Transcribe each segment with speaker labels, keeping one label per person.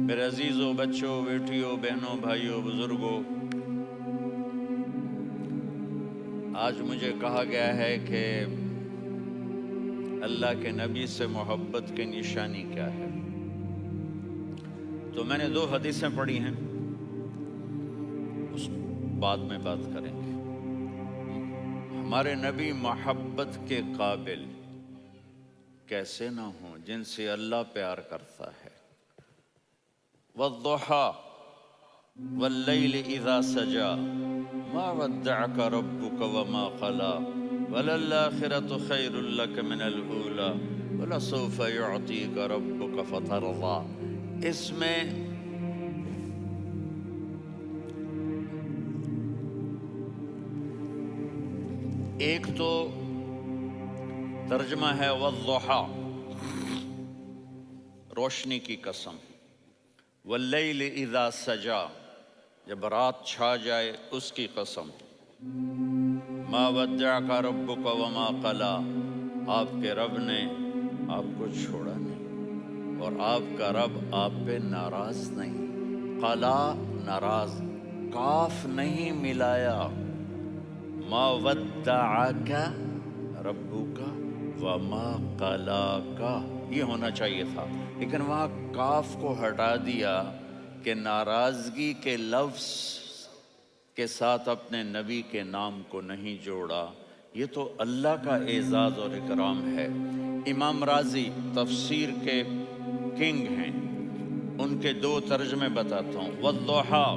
Speaker 1: میرے عزیزوں، بچوں، بیٹیوں، بہنوں، بھائیوں، بزرگوں، آج مجھے کہا گیا ہے کہ اللہ کے نبی سے محبت کی نشانی کیا ہے۔ تو میں نے 2 حدیثیں پڑھی ہیں، اس بعد میں بات کریں گے۔ ہمارے نبی محبت کے قابل کیسے نہ ہوں جن سے اللہ پیار کرتا ہے۔ وَالضُّحَى وَاللَّيْلِ إِذَا سَجَى مَا وَدَّعَكَ رَبُّكَ وَمَا قَلَى وَلَلْآخِرَةُ خَيْرٌ لَكَ مِنَ الْأُولَى وَلَسَوْفَ يُعْطِيكَ رَبُّكَ فَتَرْضَى۔ اس میں ایک تو ترجمہ ہے وَالضُّحَى، روشنی کی قسم، وَاللَّيْلِ إِذَا سَجَى، جب رات چھا جائے اس کی قسم، مَا وَدَّعَكَ رَبُّكَ وَمَا قَلَى، آپ کے رب نے آپ کو چھوڑا نہیں اور آپ کا رب آپ پہ ناراض نہیں۔ قلا ناراض، کاف نہیں ملایا۔ مَا وَدَّعَكَ رَبُّكَ وَمَا قَلَاكَ، یہ ہونا چاہیے تھا، لیکن وہاں کاف کو ہٹا دیا کہ ناراضگی کے لفظ کے ساتھ اپنے نبی کے نام کو نہیں جوڑا۔ یہ تو اللہ کا اعزاز اور اکرام ہے۔ امام رازی تفسیر کے کنگ ہیں، ان کے 2 ترجمے بتاتا ہوں۔ وَالضُّحَى،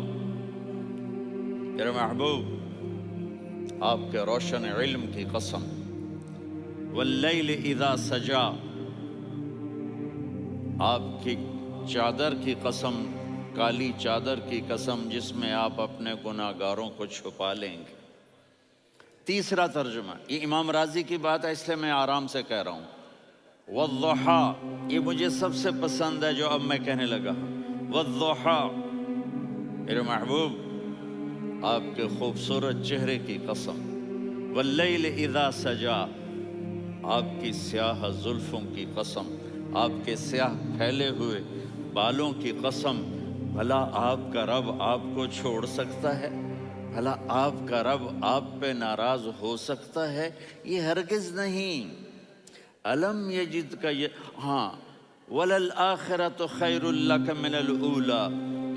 Speaker 1: میرے محبوب آپ کے روشن علم کی قسم۔ وَاللَّيْلِ إِذَا سَجَى، آپ کی چادر کی قسم، کالی چادر کی قسم جس میں آپ اپنے گناہگاروں کو چھپا لیں گے۔ تیسرا ترجمہ، یہ امام راضی کی بات ہے اس لیے میں آرام سے کہہ رہا ہوں۔ وَالضُّحَى، یہ مجھے سب سے پسند ہے جو اب میں کہنے لگا ہوں۔ وَالضُّحَى، میرے محبوب آپ کے خوبصورت چہرے کی قسم۔ وَاللَّيْلِ إِذَا سَجَى، آپ کی سیاہ زلفوں کی قسم، آپ کے سیاہ پھیلے ہوئے بالوں کی قسم۔ بھلا آپ کا رب آپ کو چھوڑ سکتا ہے؟ بھلا آپ کا رب آپ پہ ناراض ہو سکتا ہے؟ یہ ہرگز نہیں۔ الم یجد کا ہاں، وَلَلْآخِرَةُ خَيْرٌ لَكَ مِنَ الْأُولَى،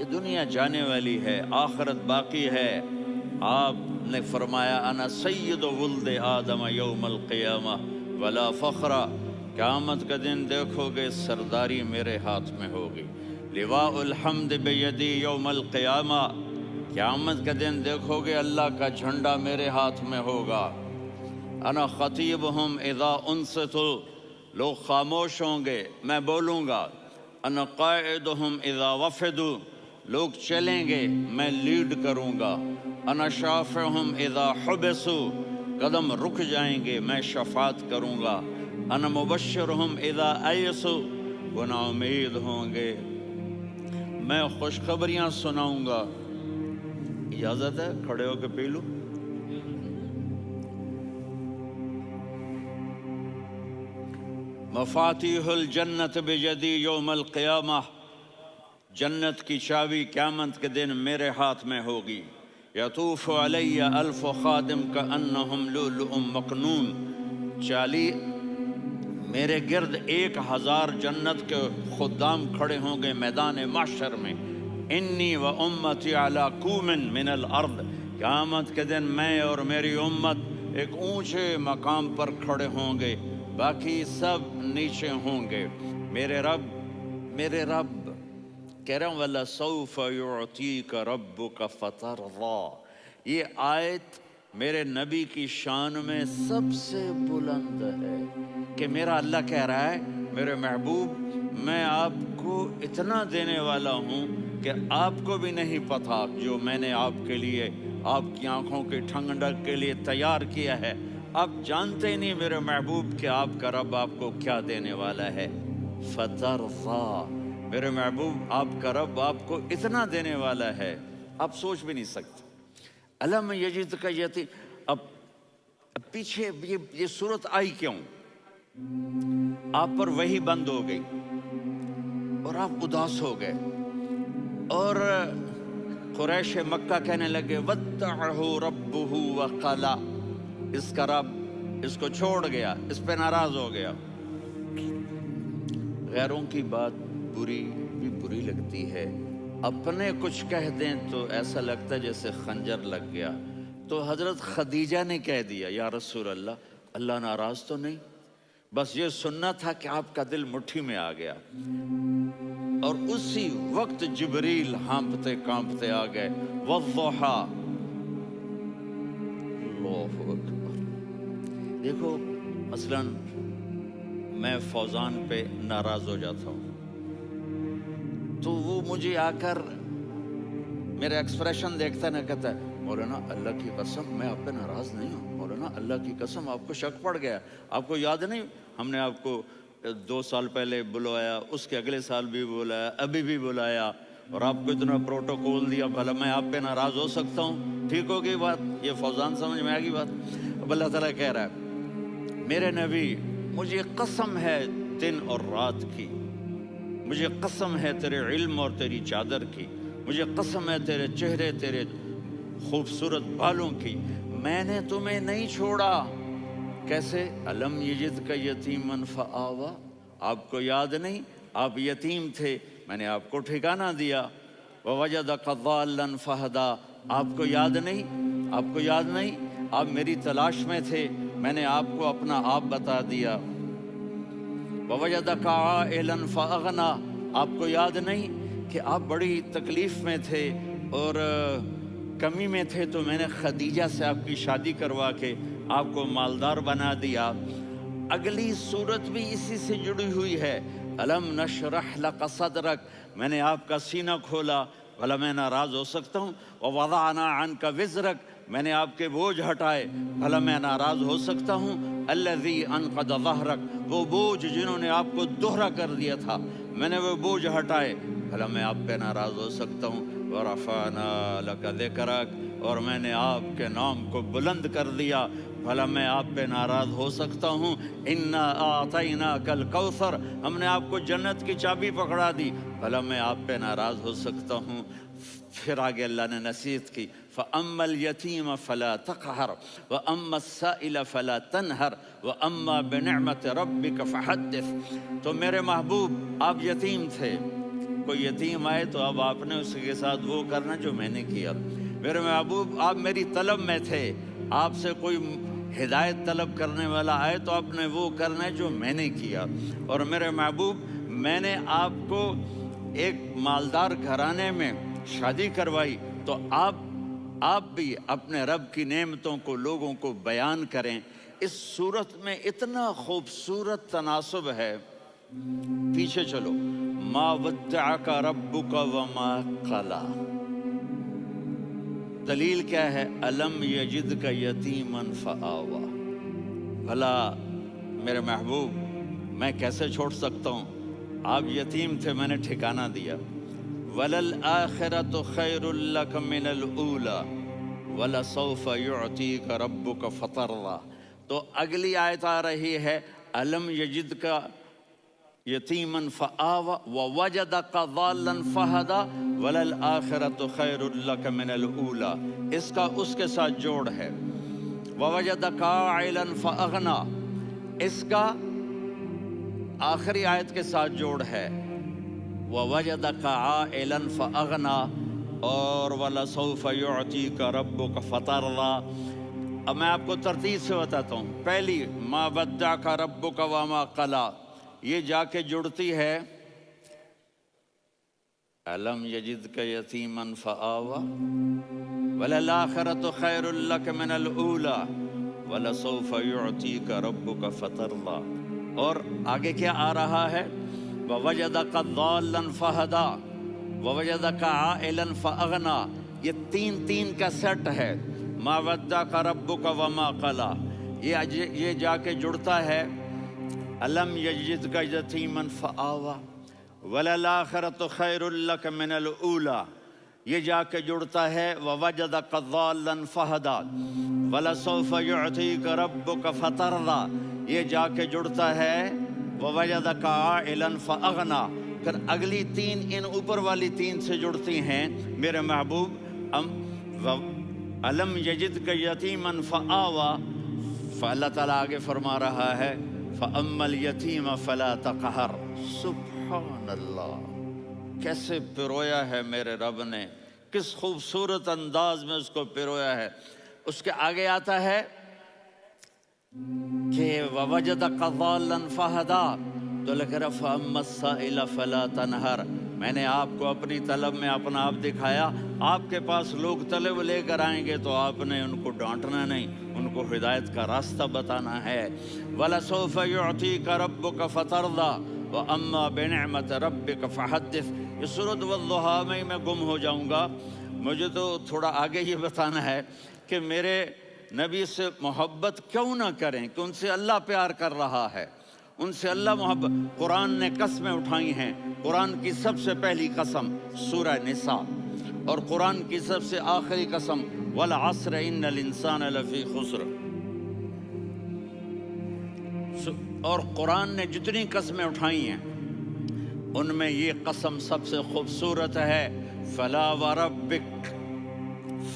Speaker 1: یہ دنیا جانے والی ہے، آخرت باقی ہے۔ آپ نے فرمایا انا سید ولد آدم یوم القیامہ ولا فخر، قیامت کا دن دیکھو گے سرداری میرے ہاتھ میں ہوگی۔ لواء الحمد بیدی یوم القیامہ، قیامت کا دن دیکھو گے اللہ کا جھنڈا میرے ہاتھ میں ہوگا۔ انا خطیبہم اذا انصتوا، لوگ خاموش ہوں گے میں بولوں گا۔ انا قائدہم اذا وفدوا، لوگ چلیں گے میں لیڈ کروں گا۔ انا شافعہم اذا حبسوا، قدم رک جائیں گے میں شفاعت کروں گا۔ انا مبشرہم اذا ایسوا، وہ نا امید ہوں گے میں خوشخبریاں سناؤں گا۔ اجازت ہے کھڑے ہو کے پی لوں؟ مفاتیح الجنت بیدی یوم القیامہ، جنت کی چابی قیامت کے دن میرے ہاتھ میں ہوگی۔ یطوف علی الف خادم کانہم لؤلؤ مکنون، میرے گرد 1000 جنت کے خدام کھڑے ہوں گے میدان محشر میں۔ انی و امتی علی کوم من الارض، قیامت کے دن میں اور میری امت ایک اونچے مقام پر کھڑے ہوں گے، باقی سب نیچے ہوں گے۔ میرے رب کہہ رہا ہوں وَلَسَوْفَ يُعْطِيكَ رَبُّكَ فَتَرْضَى، یہ آیت میرے نبی کی شان میں سب سے بلند ہے کہ میرا اللہ کہہ رہا ہے میرے محبوب میں آپ کو اتنا دینے والا ہوں کہ آپ کو بھی نہیں پتا جو میں نے آپ کے لیے، آپ کی آنکھوں کی ٹھنڈک کے لیے تیار کیا ہے۔ آپ جانتے نہیں میرے محبوب کہ آپ کا رب آپ کو کیا دینے والا ہے۔ فَتَرْضَى، میرے محبوب آپ کا رب آپ کو اتنا دینے والا ہے آپ سوچ بھی نہیں سکتے۔ الم یجد کا یتی، اب پیچھے یہ صورت آئی کیوں؟ آپ پر وحی بند ہو گئی اور آپ اداس ہو گئے، اور قریش مکہ کہنے لگے وَدَّعَهُ رَبُّهُ وَقَلَا، اس کا رب اس کو چھوڑ گیا، اس پہ ناراض ہو گیا۔ غیروں کی بات بری بھی بری لگتی ہے، اپنے کچھ کہہ دیں تو ایسا لگتا ہے جیسے خنجر لگ گیا۔ تو حضرت خدیجہ نے کہہ دیا یا رسول اللہ، اللہ ناراض تو نہیں؟ بس یہ سننا تھا کہ آپ کا دل مٹھی میں آ گیا۔ اور اسی وقت جبریل ہانپتے کانپتے آ گئے، والضحیٰ، اللہ اکبر۔ دیکھو مثلا میں فوزان پہ ناراض ہو جاتا ہوں تو وہ مجھے آ کر میرا ایکسپریشن دیکھتا ہے، نہ کہتا ہے مولانا اللہ کی قسم میں آپ پہ ناراض نہیں ہوں، مولانا اللہ کی قسم آپ کو شک پڑ گیا، آپ کو یاد نہیں ہم نے آپ کو 2 سال پہلے بلایا، اس کے اگلے سال بھی بلایا، ابھی بھی بلایا، اور آپ کو اتنا پروٹوکول دیا، بھلا میں آپ پہ ناراض ہو سکتا ہوں؟ ٹھیک ہوگی بات؟ یہ فوزان سمجھ میں آ گئی بات؟ اب اللہ تعالیٰ کہہ رہا ہے میرے نبی مجھے قسم ہے دن اور رات کی، مجھے قسم ہے تیرے علم اور تیری چادر کی، مجھے قسم ہے تیرے چہرے تیرے خوبصورت بالوں کی، میں نے تمہیں نہیں چھوڑا۔ کیسے؟ الم یجد کا یتیمن فآوا، آپ کو یاد نہیں آپ یتیم تھے، میں نے آپ کو ٹھکانہ دیا۔ ووجدک ضالا فہدا، آپ کو یاد نہیں، آپ کو یاد نہیں آپ میری تلاش میں تھے، میں نے آپ کو اپنا آپ بتا دیا۔ ووجدک عائلا فاغنا، آپ کو یاد نہیں کہ آپ بڑی تکلیف میں تھے اور کمی میں تھے، تو میں نے خدیجہ سے آپ کی شادی کروا کے آپ کو مالدار بنا دیا۔ اگلی صورت بھی اسی سے جڑی ہوئی ہے، الم نشرح لک صدرک، میں نے آپ کا سینہ کھولا، بھلا میں ناراض ہو سکتا ہوں؟ ووضعنا عنک وزرک، میں نے آپ کے بوجھ ہٹائے، بھلا میں ناراض ہو سکتا ہوں؟ الذی انقض ظہرک، وہ بوجھ جنہوں نے آپ کو دوہرا کر دیا تھا، میں نے وہ بوجھ ہٹائے، بھلا میں آپ پہ ناراض ہو سکتا ہوں؟ ورفعنا لک ذکرک، اور میں نے آپ کے نام کو بلند کر دیا، بھلا میں آپ پہ ناراض ہو سکتا ہوں؟ انا اعطیناک الکوثر، ہم نے آپ کو جنت کی چابی پکڑا دی، بھلا میں آپ پہ ناراض ہو سکتا ہوں؟ پھر آگے اللہ نے نصیحت کی، فَأَمَّا الْيَتِيمَ فَلَا تَقْهَرْ وَأَمَّا السَّائِلَ فَلَا تَنْهَرْ وَأَمَّا بِنِعْمَةِ رَبِّكَ فَحَدِّثْ۔ تو میرے محبوب آپ یتیم تھے، کوئی یتیم آئے تو اب آپ نے اس کے ساتھ وہ کرنا جو میں نے کیا۔ میرے محبوب آپ میری طلب میں تھے، آپ سے کوئی ہدایت طلب کرنے والا آئے تو آپ نے وہ کرنا ہے جو میں نے کیا۔ اور میرے محبوب میں نے آپ کو ایک مالدار گھرانے میں شادی کروائی، تو آپ بھی اپنے رب کی نعمتوں کو لوگوں کو بیان کریں۔ اس صورت میں اتنا خوبصورت تناسب ہے، پیچھے چلو، ما ودعک ربک وما قلی، دلیل کیا ہے؟ الم یجدک یتیما فآوا، بھلا میرے محبوب میں کیسے چھوڑ سکتا ہوں؟ آپ یتیم تھے، میں نے ٹھکانہ دیا۔ وَلَلْآخِرَةُ خَيْرٌ لَكَ مِنَ الْأُولَى وَلَسَوْفَ يُعْطِيكَ رَبُّكَ فَتَرْضَىٰ۔ تو اگلی آیت آ رہی ہے، الم یجدک یتیما فآوا ووجدک ضالا فہدا وَلَلْآخِرَةُ خَيْرٌ لَكَ مِنَ الْأُولَىٰ، اس کا اس کے ساتھ جوڑ ہے۔ وَوَجَدَكَ عَائِلًا فَأَغْنَىٰ، اس کا آخری آیت کے ساتھ جوڑ ہے، وَوَجَدَكَ عَائِلًا فَأَغْنَىٰ اور وَلَسَوْفَ يُعْطِيكَ رَبُّكَ فَتَرْضَىٰ۔ اب میں آپ کو ترتیب سے بتاتا ہوں۔ پہلی، مَا وَدَّعَكَ رَبُّكَ وَمَا قَلَىٰ، یہ جا کے جڑتی ہے أَلَمْ يَجِدْكَ يَتِيمًا فَآوَىٰ وَلَلْآخِرَةُ خَيْرٌ لَكَ مِنَ الْأُولَىٰ وَلَسَوْفَ يُعْطِيكَ رَبُّكَ فَتَرْضَىٰ۔ اور آگے کیا آ رہا ہے؟ وَوَجَدَكَ ضَالًّا فَهَدَىٰ وَوَجَدَكَ عَائِلًا فَأَغْنَىٰ، یہ تین کا سیٹ ہے۔ مَا وَدَّعَكَ رَبُّكَ وَمَا قَلَىٰ، یہ جا کے جڑتا ہے أَلَمْ يَجِدْكَ يَتِيمًا فَآوَىٰ وَلَلْآخِرَةُ خَيْرٌ لَكَ مِنَ الْأُولَىٰ، یہ جا کے جڑتا ہے وَوَجَدَكَ ضَالًّا فَهَدَىٰ وَلَسَوْفَ يُعْطِيكَ رَبُّكَ فَتَرْضَىٰ، یہ جا کے جڑتا ہے وَوَجَدَكَ عَائِلًا فَأَغْنَىٰ پھر اگلی تین ان اوپر والی تین سے جڑتی ہیں. میرے محبوب علم یجد کا یتیمن فآوا، فاللہ تعالیٰ آگے فرما رہا ہے فَأَمَّا الْيَتِيمَ فَلَا تَقْهَرْ. سبحان اللہ، کیسے پرویا ہے میرے رب نے، کس خوبصورت انداز میں اس کو پرویا ہے. اس کے آگے آتا ہے کہ وَوَجَدَكَ ضَالًّا فَهَدَىٰ، تو لکھ رہا فَأَمَّا السَّائِلَ فَلَا تَنْهَرْ. میں نے آپ کو اپنی طلب میں اپنا آپ دکھایا. آپ کے پاس لوگ طلب لے کر آئیں گے تو آپ نے ان کو ڈانٹنا نہیں، ان کو ہدایت کا راستہ بتانا ہے. وَلَسَوْفَ يُعْطِيكَ رَبُّكَ فَتَرْضَىٰ وَأَمَّا بِنِعْمَةِ رَبِّكَ فَحَدِّثْ. یہ سورۃ والضحیٰ میں گم ہو جاؤں گا. مجھے تو تھوڑا آگے یہ بتانا ہے کہ میرے نبی سے محبت کیوں نہ کریں، کہ ان سے اللہ پیار کر رہا ہے، ان سے اللہ محبت. قرآن نے قسمیں اٹھائی ہیں. قرآن کی سب سے پہلی قسم سورہ نساء، اور قرآن کی سب سے آخری قسم والعصر ان الانسان لفی خسر. اور قرآن نے جتنی قسمیں اٹھائی ہیں ان میں یہ قسم سب سے خوبصورت ہے. فلا وربک،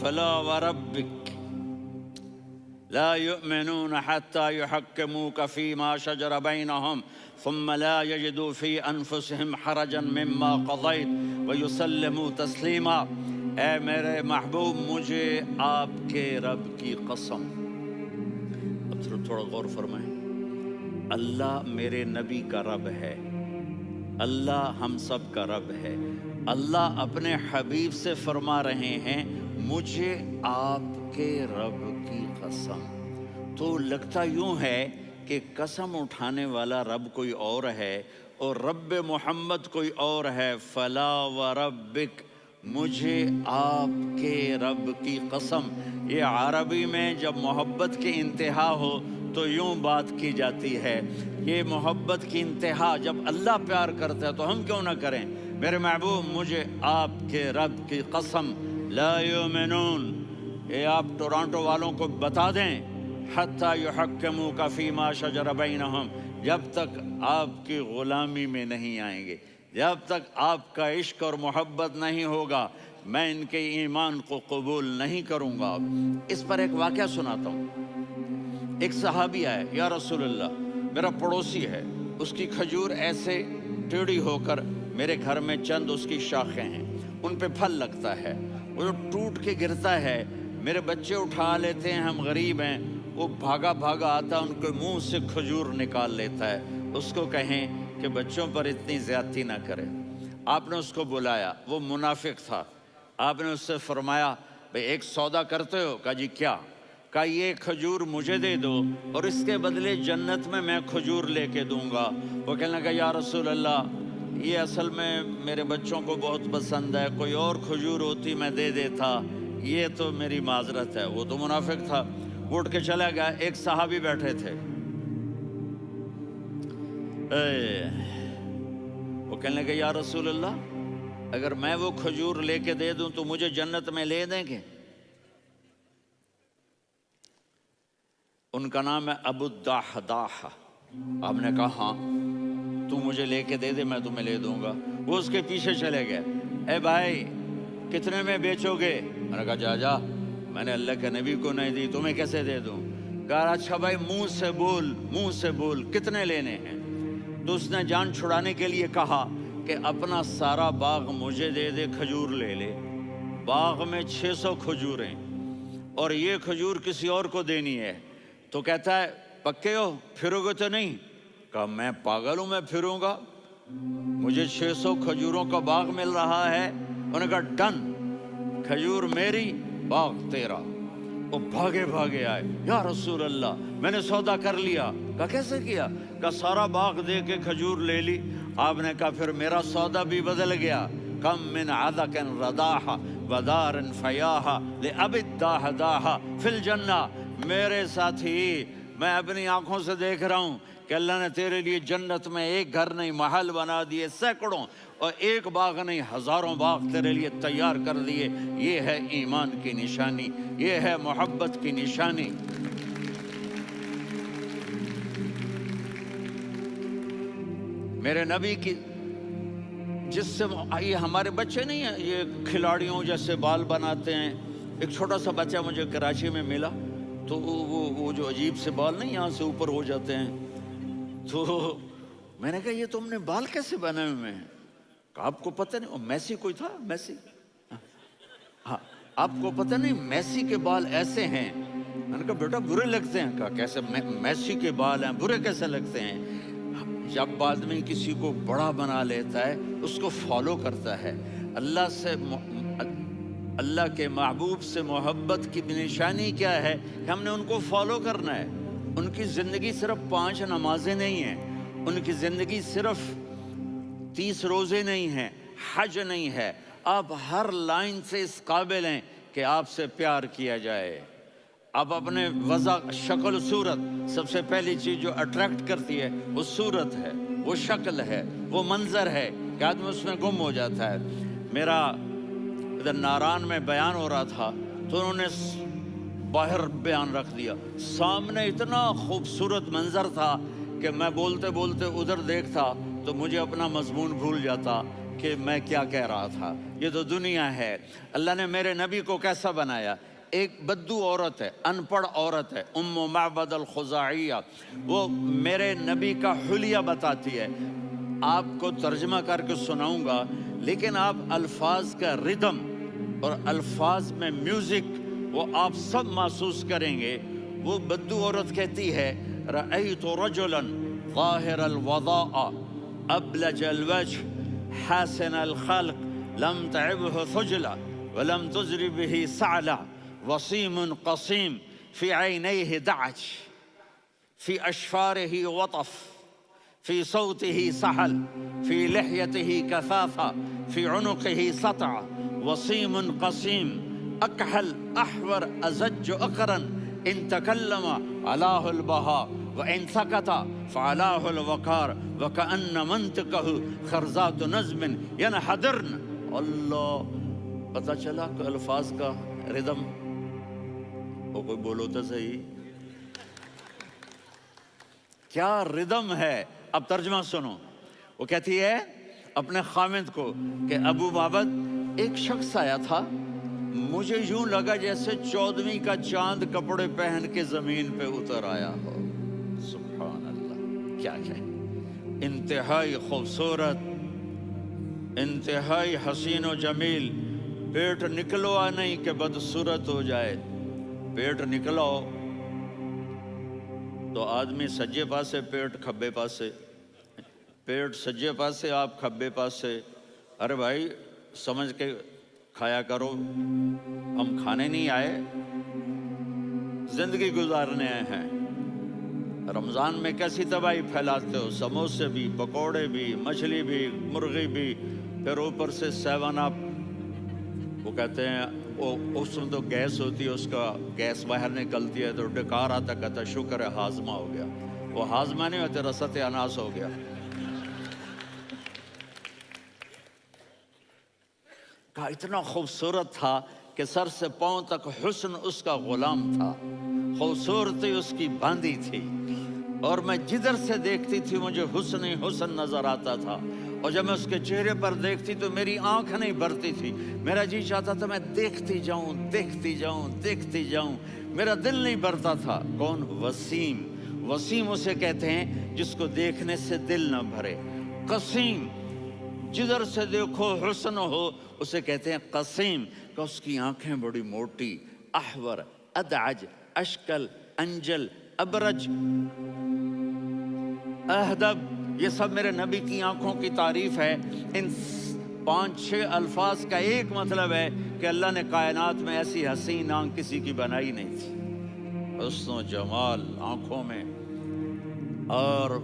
Speaker 1: فلا وربک لا يؤمنون حتى يحكموك فيما شجر بينهم ثم لا يجدوا في أنفسهم حرجا مما قضيت ويسلموا تسلیما. اے میرے محبوب، مجھے آپ کے رب کی قسم. اب تھوڑا غور فرمائیں. اللہ میرے نبی کا رب ہے، اللہ ہم سب کا رب ہے. اللہ اپنے حبیب سے فرما رہے ہیں مجھے آپ کے رب کی قسم. تو لگتا یوں ہے کہ قسم اٹھانے والا رب کوئی اور ہے اور رب محمد کوئی اور ہے. فلا وربک، مجھے آپ کے رب کی قسم. یہ عربی میں جب محبت کی انتہا ہو تو یوں بات کی جاتی ہے. یہ محبت کی انتہا جب اللہ پیار کرتا ہے تو ہم کیوں نہ کریں. میرے محبوب، مجھے آپ کے رب کی قسم لا یؤمنون، یہ آپ ٹورانٹو والوں کو بتا دیں، حتی یحکموک فیما شجر بینہم، جب تک آپ کی غلامی میں نہیں آئیں گے، جب تک آپ کا عشق اور محبت نہیں ہوگا، میں ان کے ایمان کو قبول نہیں کروں گا. اس پر ایک واقعہ سناتا ہوں. ایک صحابی آئے، یا رسول اللہ، میرا پڑوسی ہے، اس کی کھجور ایسے ٹیڑھی ہو کر میرے گھر میں چند اس کی شاخیں ہیں، ان پہ پھل لگتا ہے، وہ جو ٹوٹ کے گرتا ہے میرے بچے اٹھا لیتے ہیں، ہم غریب ہیں، وہ بھاگا بھاگا آتا ان کے منہ سے کھجور نکال لیتا ہے. اس کو کہیں کہ بچوں پر اتنی زیادتی نہ کرے. آپ نے اس کو بلایا، وہ منافق تھا. آپ نے اس سے فرمایا بھئی ایک سودا کرتے ہو؟ کہا جی کیا؟ کہا یہ کھجور مجھے دے دو اور اس کے بدلے جنت میں کھجور لے کے دوں گا. وہ کہنے لگا یا رسول اللہ، یہ اصل میں میرے بچوں کو بہت پسند ہے، کوئی اور کھجور ہوتی میں دے دیتا، یہ تو میری معذرت ہے. وہ تو منافق تھا، اٹھ کے چلا گیا. ایک صحابی بیٹھے تھے، وہ کہنے لگے یا رسول اللہ، اگر میں وہ کھجور لے کے دے دوں تو مجھے جنت میں لے دیں گے؟ ان کا نام ہے ابو الدحداح. آپ نے کہا ہاں، تو مجھے لے کے دے دے، میں تمہیں لے دوں گا. وہ اس کے پیچھے چلے گئے. اے بھائی کتنے میں بیچو گے؟ میں نے کہا جا میں نے اللہ کے نبی کو نہیں دی، تمہیں کیسے دے دوں؟ کہا اچھا بھائی منہ سے بول کتنے لینے ہیں؟ تو اس نے جان چھڑانے کے لیے کہا کہ اپنا سارا باغ مجھے دے دے، کھجور لے لے. باغ میں 600 کھجوریں اور یہ کھجور کسی اور کو دینی ہے. تو کہتا ہے پکے ہو، پھرو گے تو نہیں؟ کہا میں پاگل ہوں، میں پھروں گا؟ مجھے 600 کھجوروں کا باغ مل رہا ہے. انہوں نے کہا ڈن، کھجور میری، باغ تیرا. وہ بھاگے بھاگے آئے، یا رسول اللہ میں نے سودا کر لیا. کہا کیسے کیا؟ کہا سارا باغ دے کے کھجور لے لی. آپ نے کہا پھر میرا سودا بھی بدل گیا. کم من عدق رداح ودار فیاح لأبی الدحداح فی الجنہ. میرے ساتھی، میں اپنی آنکھوں سے دیکھ رہا ہوں کہ اللہ نے تیرے لیے جنت میں ایک گھر نہیں محل بنا دیے سینکڑوں، اور ایک باغ نہیں ہزاروں باغ تیرے لیے تیار کر دیے. یہ ہے ایمان کی نشانی، یہ ہے محبت کی نشانی. میرے نبی کی جس سے یہ ہمارے بچے نہیں ہیں، یہ کھلاڑیوں جیسے بال بناتے ہیں. ایک چھوٹا سا بچہ مجھے کراچی میں ملا، تو وہ جو عجیب سے بال نہیں یہاں سے اوپر ہو جاتے ہیں، تو میں نے کہا یہ تم نے بال کیسے بنائے ہوئے ہیں؟ کہا آپ کو پتہ نہیں، میسی کوئی تھا، میسی، ہاں آپ کو پتہ نہیں میسی کے بال ایسے ہیں؟ میں نے کہا بیٹا برے لگتے ہیں. کہا کیسے؟ میسی کے بال ہیں برے کیسے لگتے ہیں؟ جب آدمی کسی کو بڑا بنا لیتا ہے اس کو فالو کرتا ہے. اللہ کے محبوب سے محبت کی نشانی کیا ہے کہ ہم نے ان کو فالو کرنا ہے. ان کی زندگی صرف 5 نمازیں نہیں ہیں، ان کی زندگی صرف 30 روزے نہیں ہیں، حج نہیں ہے. آپ ہر لائن سے اس قابل ہیں کہ آپ سے پیار کیا جائے. آپ اپنے وضع، شکل، صورت، سب سے پہلی چیز جو اٹریکٹ کرتی ہے وہ صورت ہے، وہ شکل ہے، وہ منظر ہے کہ آدمی اس میں گم ہو جاتا ہے. میرا ادھر ناران میں بیان ہو رہا تھا تو انہوں نے باہر بیان رکھ دیا، سامنے اتنا خوبصورت منظر تھا کہ میں بولتے بولتے ادھر دیکھتا تو مجھے اپنا مضمون بھول جاتا کہ میں کیا کہہ رہا تھا. یہ تو دنیا ہے. اللہ نے میرے نبی کو کیسا بنایا؟ ایک بدو عورت ہے، ان پڑھ عورت ہے، ام معبد الخزاعیہ، وہ میرے نبی کا حلیہ بتاتی ہے. آپ کو ترجمہ کر کے سناؤں گا، لیکن آپ الفاظ کا ردم اور الفاظ میں میوزک وہ آپ سب محسوس کریں گے. وہ بدو عورت کہتی ہے رأیت رجلا ظاہر الوضاء ابلج الوجه حاسن الخلق لم تعبه ثجلة ولم تزر به سعلة وصيم قصيم في عينيه دعج في أشفاره وطف في صوته سحل في لحيته كثافة في عنقه سطع وصيم قصيم أكحل أحور أزج أقرا إن تكلم علاه البهاء وإن سكت فعلاه الوقار وكأن منطقه خرزات نظم ينحدرن. اللہ، پتہ چلا کہ الفاظ کا ردم. وہ کوئی بولو تو صحیح، کیا ردم ہے. اب ترجمہ سنو. وہ کہتی ہے اپنے خامد کو کہ ابو معبد ایک شخص آیا تھا، مجھے یوں لگا جیسے 14ویں کا چاند کپڑے پہن کے زمین پہ اتر آیا ہو. سبحان اللہ، کیا کہے. انتہائی خوبصورت، انتہائی حسین و جمیل. پیٹ نکلوا نہیں کہ بدصورت ہو جائے. پیٹ نکلو تو آدمی سجے پاسے پیٹ کھبے پاسے، پیٹ سجے پاسے آپ کھبے پاسے. ارے بھائی سمجھ کے کھایا کرو، ہم کھانے نہیں آئے، زندگی گزارنے آئے ہیں. رمضان میں کیسی تباہی پھیلاتے ہو، سموسے بھی، پکوڑے بھی، مچھلی بھی، مرغی بھی، پھر اوپر سے 7 اپ. وہ کہتے ہیں اس میں تو گیس ہوتی ہے، اس کا گیس باہر نکلتی ہے تو ڈکار آتا، کہتا شکر ہے ہاضمہ ہو گیا. وہ ہاضمہ نہیں ہوتے، رسط اناس ہو گیا. کہا اتنا خوبصورت تھا کہ سر سے پاؤں تک حسن اس کا غلام تھا، خوبصورتی اس کی باندھی تھی، اور میں جدھر سے دیکھتی تھی مجھے حسن ہی حسن نظر آتا تھا. اور جب میں اس کے چہرے پر دیکھتی تو میری آنکھ نہیں بھرتی تھی، میرا جی چاہتا تھا میں دیکھتی جاؤں دیکھتی جاؤں دیکھتی جاؤں، میرا دل نہیں بھرتا تھا. کون؟ وسیم. وسیم اسے کہتے ہیں جس کو دیکھنے سے دل نہ بھرے. قسیم، جدھر سے دیکھو حسن ہو، اسے کہتے ہیں قسیم، کہ اس کی آنکھیں بڑی موٹی. احور، ادعج، اشکل، انجل، ابرج، اہدب، یہ سب میرے نبی کی آنکھوں کی تعریف ہے. ان 5-6 الفاظ کا ایک مطلب ہے کہ اللہ نے کائنات میں ایسی حسین آنکھ کسی کی بنائی نہیں تھی. حسن و جمال آنکھوں میں، اور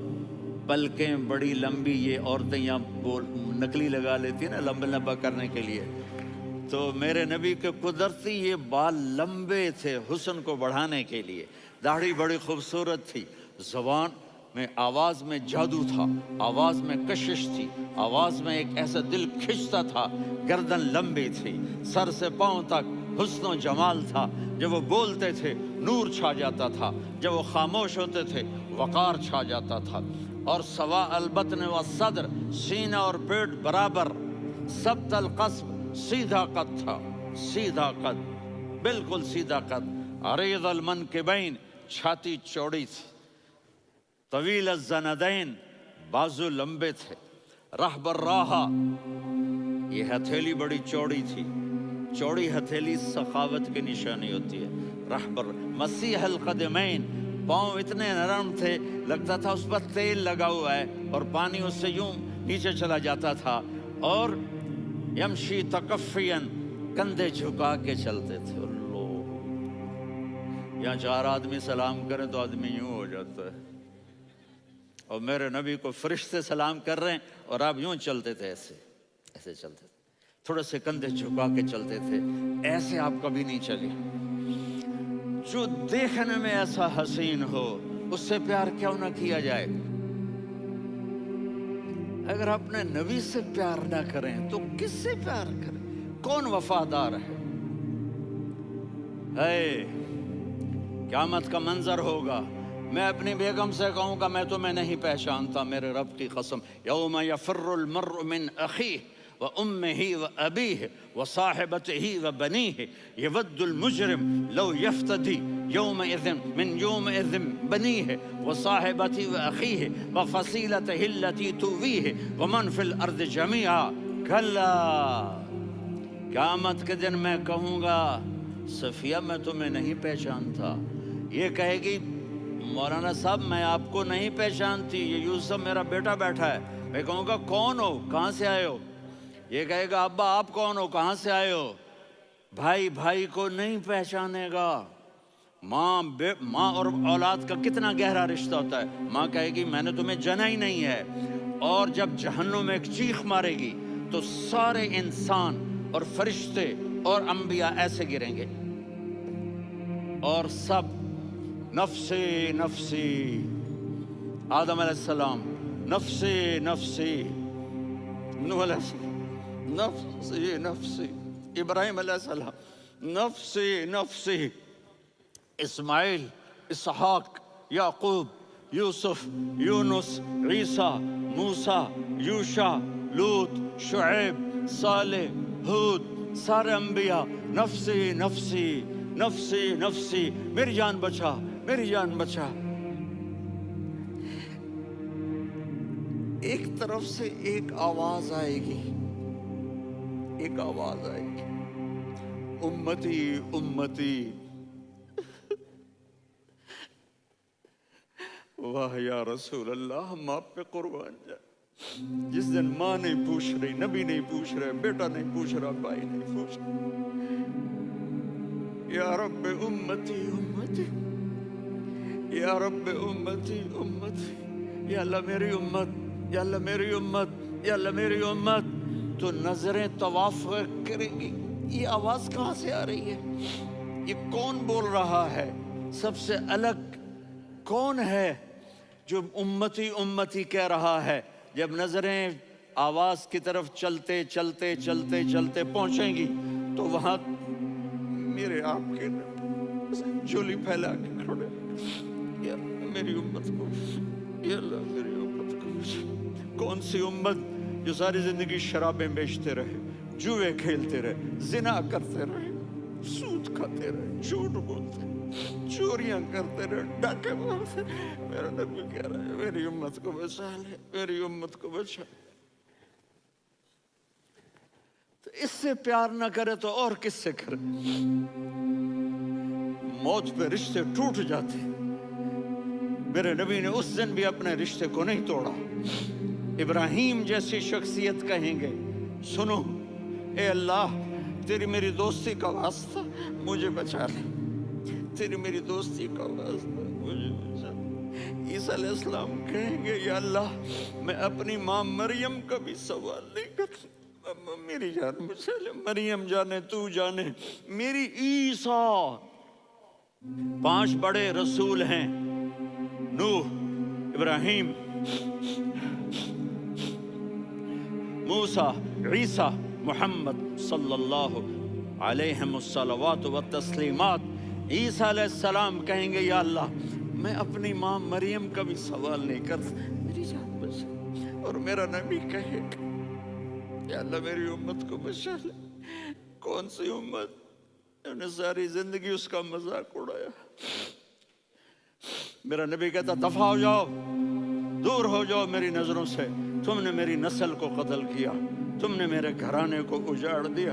Speaker 1: پلکیں بڑی لمبی. یہ عورتیں یہاں نکلی لگا لیتی ہیں نا لمبا لمبا کرنے کے لیے، تو میرے نبی کے قدرتی یہ بال لمبے تھے حسن کو بڑھانے کے لیے. داڑھی بڑی خوبصورت تھی. زبان میں، آواز میں جادو تھا، آواز میں کشش تھی، آواز میں ایک ایسا دل کھنچتا تھا. گردن لمبی تھی، سر سے پاؤں تک حسن و جمال تھا. جب وہ بولتے تھے نور چھا جاتا تھا، جب وہ خاموش ہوتے تھے وقار چھا جاتا تھا. اور سوا البطن و صدر، سینہ اور پیٹ برابر، ثبت القصب، سیدھا قد تھا، سیدھا قد، بالکل سیدھا قد، عریض المنکبین، چھاتی چوڑی تھی، طویل الزندین، بازو لمبے تھے، رحب الراحہ، یہ ہتھیلی بڑی چوڑی تھی، چوڑی ہتھیلی سخاوت کی نشانی ہوتی ہے، رحب مسیح القدمین، پاؤں اتنے نرم تھے لگتا تھا اس پر تیل لگا ہوا ہے اور پانی اس سے یوں نیچے چلا جاتا تھا، اور یمشی تکفین، کندھے جھکا کے چلتے تھے۔ اللہ، یہاں 4 آدمی سلام کریں تو آدمی یوں ہو جاتا ہے، اور میرے نبی کو فرشتے سلام کر رہے ہیں اور آپ یوں چلتے تھے، ایسے ایسے چلتے تھے، تھوڑے سے کندھے جھکا کے چلتے تھے، ایسے آپ کبھی نہیں چلے۔ جو دیکھنے میں ایسا حسین ہو اس سے پیار کیوں نہ کیا جائے؟ اگر اپنے نبی سے پیار نہ کریں تو کس سے پیار کریں؟ کون وفادار ہے؟ قیامت کا منظر ہوگا، میں اپنی بیگم سے کہوں گا میں تمہیں نہیں پہچانتا، میرے رب کی قسم، یوم یفر المرء من اخیہ وامہ وابیہ وصاحبتہ وبنیہ یود المجرم لو یفتدی یومئذ من یومئذ بنیہ وصاحبتہ واخیہ وفصیلتہ التی تؤویہ ومن فی الارض جمیعا کلا، قیامت کے دن میں کہوں گا صفیہ میں تمہیں نہیں پہچانتا، یہ کہے گی مولانا صاحب میں آپ کو نہیں پہچانتی، یہ یوسف میرا بیٹا بیٹھا ہے، میں کہوں گا کون ہو، کہاں سے آئے ہو؟ یہ کہے گا ابا آپ کون ہو، کہاں سے آئے ہو؟ بھائی بھائی کو نہیں پہچانے گا۔ ماں اور اولاد کا کتنا گہرا رشتہ ہوتا ہے، ماں کہے گی میں نے تمہیں جنا ہی نہیں ہے، اور جب جہنم میں ایک چیخ مارے گی تو سارے انسان اور فرشتے اور انبیاء ایسے گریں گے، اور سب نفسی نفسی، آدم علیہ السلام نفسی نفسی، نوح علیہ السلام نفسی نفسی، ابراہیم علیہ السلام نفسی نفسی، اسماعیل، اسحاق، یعقوب، یوسف، یونس، عیسیٰ، موسیٰ، یوشع، لوط، شعیب، صالح، ہود، سارے انبیاء نفسی نفسی نفسی نفسی، میری جان بچا، میری جان بچا۔ ایک طرف سے ایک آواز آئے گی، ایک آواز آئے گی، امتی امتی، واہ یا رسول اللہ، ہم آپ پہ قربان جائیں۔ جس دن ماں نہیں پوچھ رہی، نبی نہیں پوچھ رہے، بیٹا نہیں پوچھ رہا، بھائی نہیں پوچھ رہا، یا رب امتی امتی، یا رب امتی امتی، یا اللہ میری امت، یا اللہ میری امت، یا اللہ میری امت، تو نظریں طواف کریں گی، یہ آواز کہاں سے آ رہی ہے؟ یہ کون بول رہا ہے؟ سب سے الگ کون ہے جو امتی امتی کہہ رہا ہے؟ جب نظریں آواز کی طرف چلتے چلتے چلتے چلتے پہنچیں گی تو وہاں میرے آپ کے جھولی پھیلا کے کھڑے، یا میری امت کو، یا اللہ میری امت کو۔ کون سی امت جو ساری زندگی شرابیں بیچتے رہے، جوئے کھیلتے رہے، زنا کرتے رہے، سود کھاتے رہے، جھوٹ بولتے رہے، چوریاں کرتے رہے، ڈاکے مارتے رہے؟ میرا نبی کہہ رہا ہے میری امت کو بچا لے، میری امت کو بچا۔ تو اس سے پیار نہ کرے تو اور کس سے کرے؟ موت پہ رشتے ٹوٹ جاتے، میرے نبی نے اس دن بھی اپنے رشتے کو نہیں توڑا۔ ابراہیم جیسی شخصیت کہیں گے سنو اے اللہ تیری میری دوستی کا واسطہ مجھے بچا لے، تیری میری دوستی کا واسطہ مجھے بچا لے۔ عیسیٰ علیہ السلام کہیں گے یا اللہ میں اپنی ماں مریم کا بھی سوال نہیں کرتا، میری جان بچا لے، مریم جانے تو جانے میری عیسیٰ۔ 5 بڑے رسول ہیں، نوح، ابراہیم، موسیٰ، عیسیٰ، محمد صلی اللہ علیہ الصلوات والتسلیمات۔ عیسیٰ علیہ السلام کہیں گے یا اللہ میں اپنی ماں مریم کا بھی سوال نہیں کرتا، میری جان بچا۔ اور میرا نبی کہے گا یا اللہ میری امت کو بچا لے۔ کون سی امت انہوں نے ساری زندگی اس کا مذاق اڑایا۔ میرا نبی کہتا دفع ہو جاؤ، دور ہو جاؤ میری نظروں سے، تم نے میری نسل کو قتل کیا، تم نے میرے گھرانے کو اجاڑ دیا۔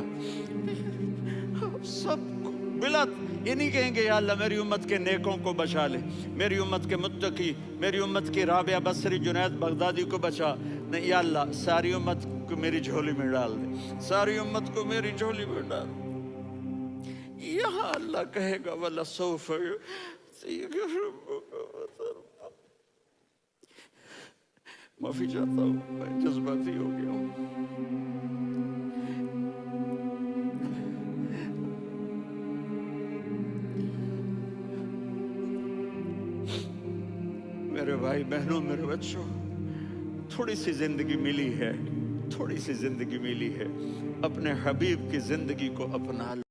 Speaker 1: سب کو بلا یہ نہیں کہیں گے یا اللہ میری امت کے نیکوں کو بچا لے، میری امت کے متقی، میری امت کی رابعہ بصری جنید بغدادی کو بچا، نہیں یا اللہ ساری امت کو میری جھولی میں ڈال دے، ساری امت کو میری جھولی میں ڈال دے۔ یہاں اللہ کہے گا وَلَسَوْفَ يُعْطِيكَ رَبُّكَ فَتَرْضَىٰ۔ معافی چاہتا ہوں، میں جذباتی ہو گیا ہوں۔ میرے بھائی بہنوں، میرے بچوں، تھوڑی سی زندگی ملی ہے، تھوڑی سی زندگی ملی ہے، اپنے حبیب کی زندگی کو اپنا لو۔